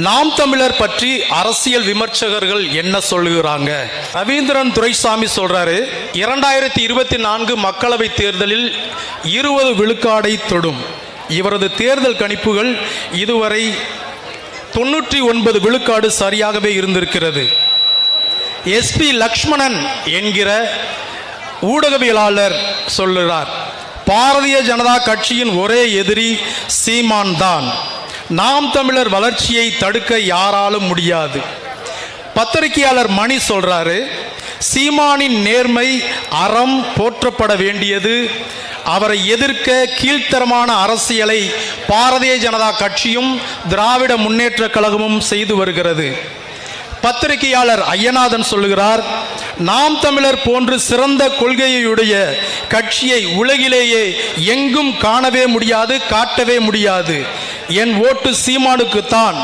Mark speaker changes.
Speaker 1: நாம் தமிழர் பற்றி அரசியல் விமர்சகர்கள் என்ன சொல்லுகிறாங்க? ரவீந்திரன் துரைசாமி சொல்றாரு, 2024 மக்களவை தேர்தலில் 20 விழுக்காடை தொடும். இவரது தேர்தல் கணிப்புகள் இதுவரை 99 விழுக்காடு சரியாகவே இருந்திருக்கிறது. எஸ்பி லக்ஷ்மணன் என்கிற ஊடகவியலாளர் சொல்லுகிறார், பாரதிய ஜனதா கட்சியின் ஒரே எதிரி சீமான் தான். நாம் தமிழர் வளர்ச்சியை தடுக்க யாராலும் முடியாது. பத்திரிகையாளர் மணி சொல்றாரு, சீமானின் நேர்மை அறம் போற்றப்பட வேண்டியது. அவரை எதிர்க்க கீழ்த்தரமான அரசியலை பாரதிய ஜனதா கட்சியும் திராவிட முன்னேற்ற கழகமும் செய்து வருகிறது. பத்திரிகையாளர் ஐயநாதன் சொல்லுகிறார், நாம் தமிழர் போன்று சிறந்த கொள்கையுடைய கட்சியை உலகிலேயே எங்கும் காணவே முடியாது, காட்டவே முடியாது. என் ஓட்டு சீமானுக்குத்தான்.